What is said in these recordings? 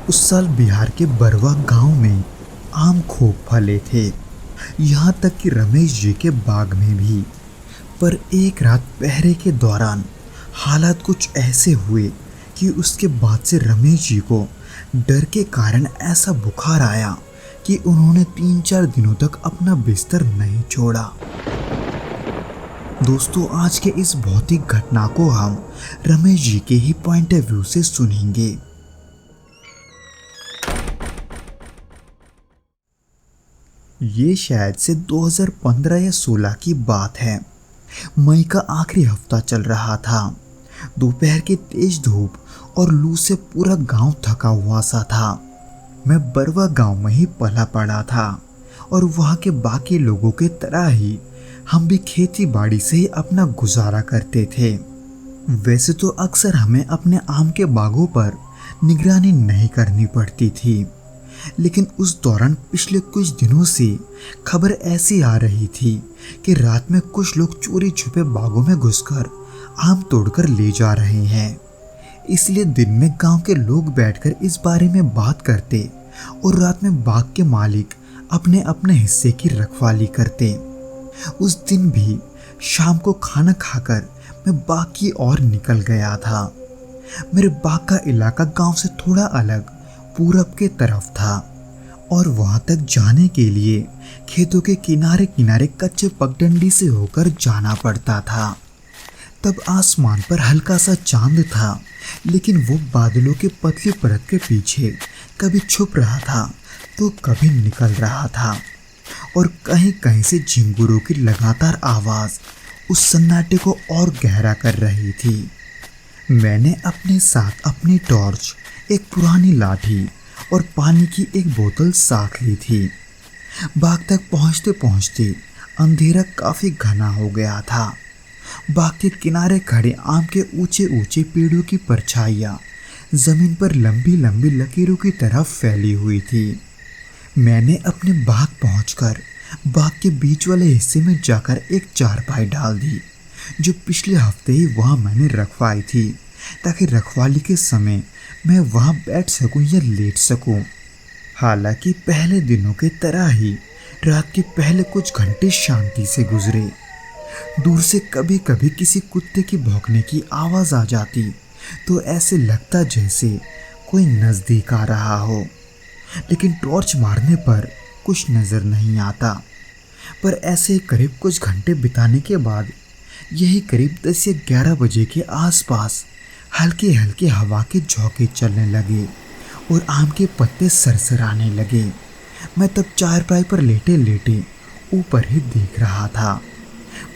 उस साल बिहार के बरवा गांव में आम खूब फले थे, यहाँ तक कि रमेश जी के बाग में भी। पर एक रात पहरे के दौरान हालात कुछ ऐसे हुए कि उसके बाद से रमेश जी को डर के कारण ऐसा बुखार आया कि उन्होंने 3-4 दिनों तक अपना बिस्तर नहीं छोड़ा। दोस्तों, आज के इस भौतिक घटना को हम रमेश जी के ही पॉइंट ऑफ व्यू से सुनेंगे। ये शायद से 2015 या 16 की बात है। मई का आखिरी हफ्ता चल रहा था। दोपहर की तेज धूप और लू से पूरा गांव थका हुआ सा था। मैं बरवा गांव में ही पला पड़ा था और वहाँ के बाकी लोगों के तरह ही हम भी खेती बाड़ी से ही अपना गुजारा करते थे। वैसे तो अक्सर हमें अपने आम के बागों पर निगरानी नहीं करनी पड़ती थी, लेकिन उस दौरान पिछले कुछ दिनों से खबर ऐसी आ रही थी कि रात में कुछ लोग चोरी छुपे बागों में घुसकर आम तोड़कर ले जा रहे हैं। इसलिए दिन में गांव के लोग बैठकर इस बारे में बात करते और रात में बाग के मालिक अपने अपने हिस्से की रखवाली करते। उस दिन भी शाम को खाना खाकर मैं बाग की ओर निकल गया था। मेरे बाग का इलाका गांव से थोड़ा अलग पूरब के तरफ था और वहां तक जाने के लिए खेतों के किनारे किनारे कच्चे पगडंडी से होकर जाना पड़ता था। तब आसमान पर हल्का सा चांद था, लेकिन वो बादलों के पतली परत के पीछे कभी छुप रहा था तो कभी निकल रहा था और कहीं कहीं से झिंगुरों की लगातार आवाज उस सन्नाटे को और गहरा कर रही थी। मैंने अपने साथ अपनी टॉर्च, एक पुरानी लाठी और पानी की एक बोतल साथ ली थी। बाग तक पहुंचते पहुंचते अंधेरा काफी घना हो गया था। बाग के किनारे खड़े आम के ऊंचे ऊंचे पेड़ों की परछाइयाँ जमीन पर लंबी लंबी लकीरों की तरह फैली हुई थी। मैंने अपने बाग पहुंचकर बाग के बीच वाले हिस्से में जाकर एक चारपाई डाल दी, जो पिछले हफ्ते ही वहां मैंने रखवाई थी, ताकि रखवाली के समय मैं वहां बैठ सकूं या लेट सकूं। हालांकि पहले दिनों के तरह ही रात के पहले कुछ घंटे शांति से गुजरे। दूर से कभी कभी किसी कुत्ते की भौंकने की आवाज आ जाती तो ऐसे लगता जैसे कोई नजदीक आ रहा हो, लेकिन टॉर्च मारने पर कुछ नजर नहीं आता। पर ऐसे करीब कुछ घंटे बिताने के बाद यही करीब 10 या 11 बजे के आसपास हल्के हल्के हवा के झोंके चलने लगे और आम के पत्ते सरसराने लगे। मैं तब चारपाई पर लेटे लेटे ऊपर ही देख रहा था।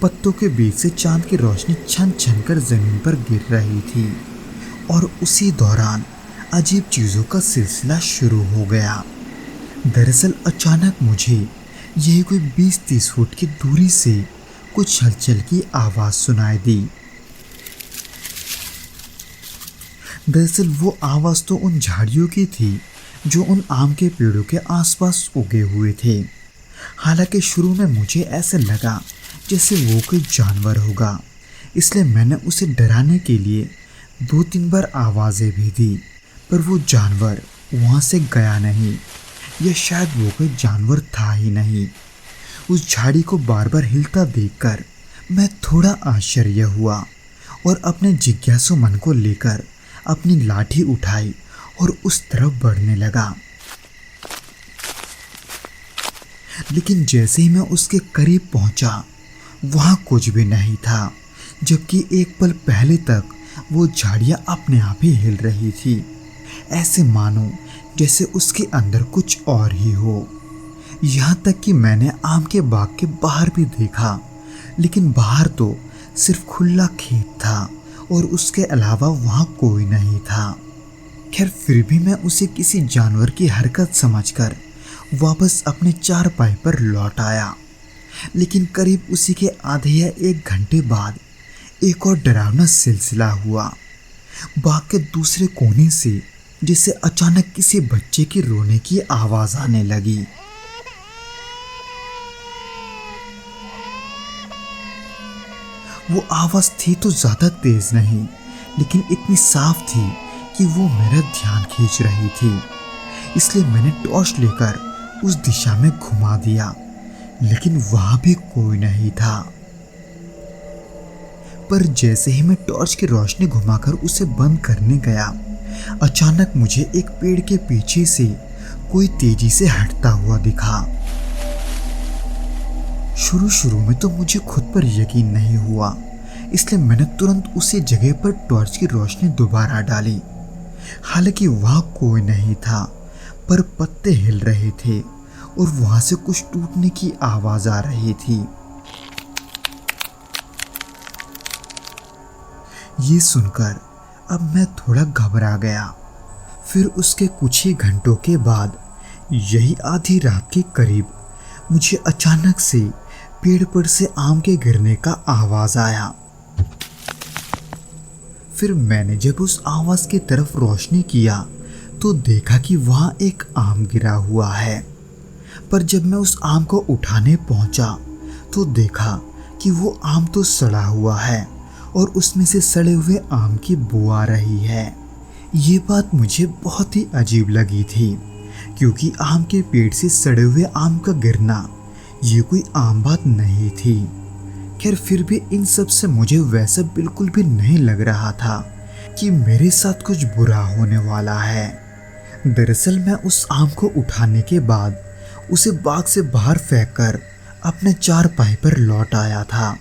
पत्तों के बीच से चांद की रोशनी छन छन कर जमीन पर गिर रही थी और उसी दौरान अजीब चीजों का सिलसिला शुरू हो गया। दरअसल अचानक मुझे यही कोई 20-30 फुट की दूरी से कुछ हलचल की आवाज सुनाई दी। दरअसल वो आवाज तो उन झाड़ियों की थी जो उन आम के पेड़ों के आसपास उगे हुए थे। हालांकि शुरू में मुझे ऐसे लगा जैसे वो कोई जानवर होगा, इसलिए मैंने उसे डराने के लिए 2-3 बार आवाजें भी दी, पर वो जानवर वहां से गया नहीं, या शायद वो कोई जानवर था ही नहीं। उस झाड़ी को बार बार हिलता देखकर मैं थोड़ा आश्चर्य हुआ और अपने जिज्ञासु मन को लेकर अपनी लाठी उठाई और उस तरफ बढ़ने लगा। लेकिन जैसे ही मैं उसके करीब पहुंचा, वहां कुछ भी नहीं था, जबकि एक पल पहले तक वो झाड़ियां अपने आप ही हिल रही थी, ऐसे मानो जैसे उसके अंदर कुछ और ही हो। यहाँ तक कि मैंने आम के बाग के बाहर भी देखा, लेकिन बाहर तो सिर्फ खुला खेत था और उसके अलावा वहाँ कोई नहीं था। खैर, फिर भी मैं उसे किसी जानवर की हरकत समझकर वापस अपने चारपाई पर लौट आया। लेकिन करीब उसी के आधे या 1 घंटे बाद एक और डरावना सिलसिला हुआ। बाग के दूसरे कोने से जिसे अचानक किसी बच्चे की रोने की आवाज आने लगी। वो आवाज थी तो ज्यादा तेज नहीं, लेकिन इतनी साफ थी कि वो मेरा ध्यान खींच रही थी। इसलिए मैंने टॉर्च लेकर उस दिशा में घुमा दिया, लेकिन वहां भी कोई नहीं था। पर जैसे ही मैं टॉर्च की रोशनी घुमाकर उसे बंद करने गया, अचानक मुझे एक पेड़ के पीछे से कोई तेजी से हटता हुआ दिखा। शुरू में तो मुझे खुद पर यकीन नहीं हुआ, इसलिए मैंने तुरंत उसी जगह पर टॉर्च की रोशनी दोबारा डाली। हालांकि वहां कोई नहीं था, पर पत्ते हिल रहे थे और वहां से कुछ टूटने की आवाज आ रही थी। ये सुनकर अब मैं थोड़ा घबरा गया। फिर उसके कुछ ही घंटों के बाद, यही आधी रात के करीब, मुझे अचानक से पेड़ पर से आम के गिरने का आवाज आया। फिर मैंने जब उस आवाज की तरफ रोशनी किया तो देखा कि वहां एक आम गिरा हुआ है। पर जब मैं उस आम को उठाने पहुंचा तो देखा कि वो आम तो सड़ा हुआ है और उसमें से सड़े हुए आम की बू आ रही है। ये बात मुझे बहुत ही अजीब लगी थी, क्योंकि आम के पेड़ से सड़े हुए आम का गिरना ये कोई आम बात नहीं थी। खैर, फिर भी इन सब से मुझे वैसा बिल्कुल भी नहीं लग रहा था कि मेरे साथ कुछ बुरा होने वाला है। दरअसल मैं उस आम को उठाने के बाद उसे बाग से बाहर फेंककर अपने चारपाई पर लौट आया था।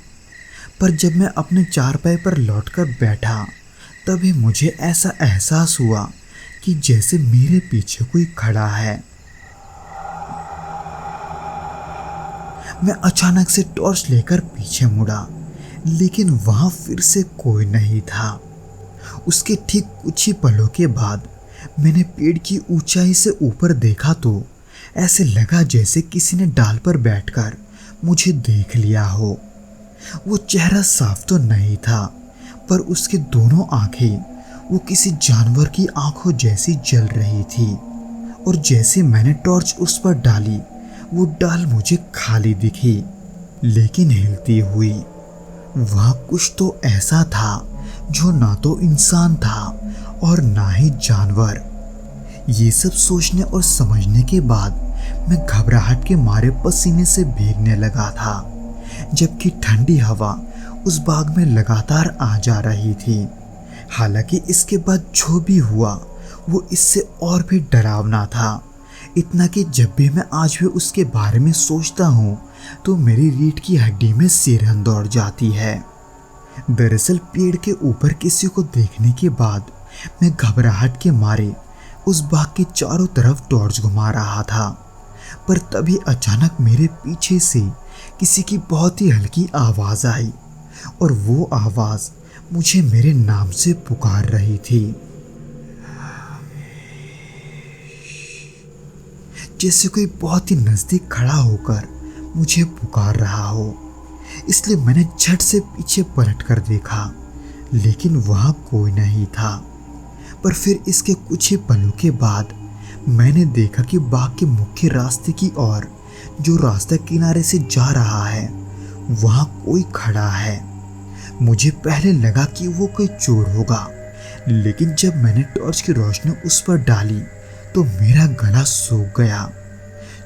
पर जब मैं अपने चारपाई पर लौटकर बैठा, तभी मुझे ऐसा एहसास हुआ कि जैसे मेरे पीछे कोई खड़ा है। मैं अचानक से टॉर्च लेकर पीछे मुड़ा, लेकिन वहां फिर से कोई नहीं था। उसके ठीक कुछ ही पलों के बाद मैंने पेड़ की ऊंचाई से ऊपर देखा तो ऐसे लगा जैसे किसी ने डाल पर बैठकर मुझे देख लिया हो। वो चेहरा साफ तो नहीं था, पर उसके दोनों आंखें वो किसी जानवर की आंखों जैसी जल रही थी। और जैसे मैंने टॉर्च उस पर डाली, वो डाल मुझे खाली दिखी, लेकिन हिलती हुई। वह कुछ तो ऐसा था जो ना तो इंसान था और ना ही जानवर। ये सब सोचने और समझने के बाद मैं घबराहट के मारे पसीने से भीगने लगा था, जबकि ठंडी हवा उस बाग में लगातार आ जा रही थी। हालांकि इसके बाद जो भी हुआ वो इससे और भी डरावना था, इतना कि जब भी मैं आज भी उसके बारे में सोचता हूँ तो मेरी रीढ़ की हड्डी में सिरहन दौड़ जाती है। दरअसल पेड़ के ऊपर किसी को देखने के बाद मैं घबराहट के मारे उस बाग के चारों तरफ टॉर्च घुमा रहा था, पर तभी अचानक मेरे पीछे से किसी की बहुत ही हल्की आवाज आई और वो आवाज मुझे मेरे नाम से पुकार रही थी, जैसे कोई बहुत ही नजदीक खड़ा होकर मुझे पुकार रहा हो। इसलिए मैंने झट से पीछे पलट कर देखा, लेकिन वहां कोई नहीं था। पर फिर इसके कुछ ही पलों के बाद मैंने देखा कि बाग के मुख्य रास्ते की ओर, जो रास्ता किनारे से जा रहा है, वहां कोई खड़ा है। मुझे पहले लगा कि वो कोई चोर होगा, लेकिन जब मैंने टॉर्च की रोशनी उस पर डाली तो मेरा गला सूख गया,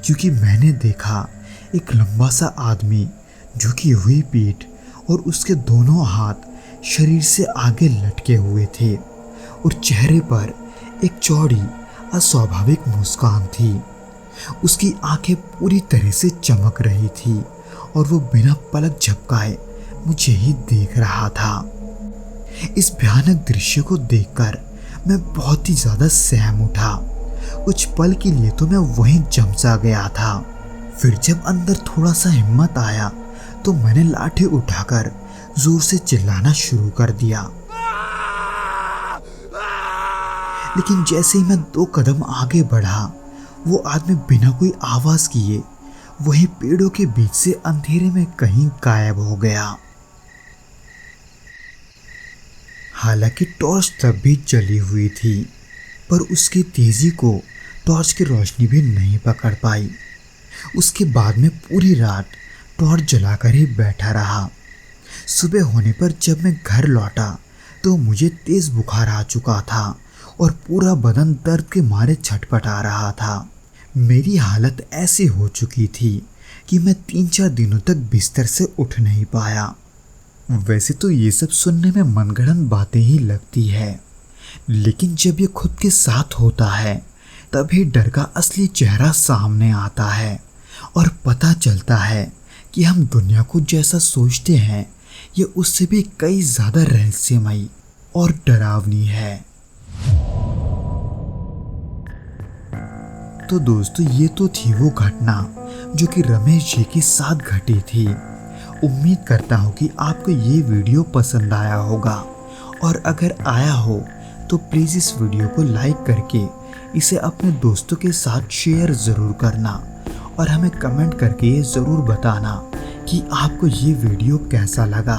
क्योंकि मैंने देखा एक लंबा सा आदमी, झुकी हुई पीठ और उसके दोनों हाथ शरीर से आगे लटके हुए थे और चेहरे पर एक चौड़ी अस्वाभाविक मुस्कान थी। उसकी आंखें पूरी तरह से चमक रही थी और वो बिना पलक झपकाए मुझे ही देख रहा था। इस भयानक दृश्य को देखकर मैं बहुत ही ज्यादा सहम उठा। कुछ पल के लिए तो मैं वहीं जम सा गया था। फिर जब अंदर थोड़ा सा हिम्मत आया तो मैंने लाठी उठाकर जोर से चिल्लाना शुरू कर दिया। लेकिन जैसे ही मैं 2 कदम आगे बढ़ा, वो आदमी बिना कोई आवाज किए वही पेड़ों के बीच से अंधेरे में कहीं गायब हो गया। हालांकि टॉर्च तब भी जली हुई थी, पर उसकी तेजी को टॉर्च की रोशनी भी नहीं पकड़ पाई। उसके बाद में पूरी रात टॉर्च जलाकर ही बैठा रहा। सुबह होने पर जब मैं घर लौटा तो मुझे तेज बुखार आ चुका था और पूरा बदन दर्द के मारे छटपटा रहा था। मेरी हालत ऐसी हो चुकी थी कि मैं 3-4 दिनों तक बिस्तर से उठ नहीं पाया। वैसे तो ये सब सुनने में मनगढ़ंत बातें ही लगती है, लेकिन जब ये खुद के साथ होता है तभी डर का असली चेहरा सामने आता है और पता चलता है कि हम दुनिया को जैसा सोचते हैं ये उससे भी कई ज़्यादा रहस्यमयी और डरावनी है। तो दोस्तों, ये तो थी वो घटना जो कि रमेश जी के साथ घटी थी। उम्मीद करता हूँ कि आपको ये वीडियो पसंद आया होगा, और अगर आया हो तो प्लीज़ इस वीडियो को लाइक करके इसे अपने दोस्तों के साथ शेयर ज़रूर करना, और हमें कमेंट करके ये ज़रूर बताना कि आपको ये वीडियो कैसा लगा।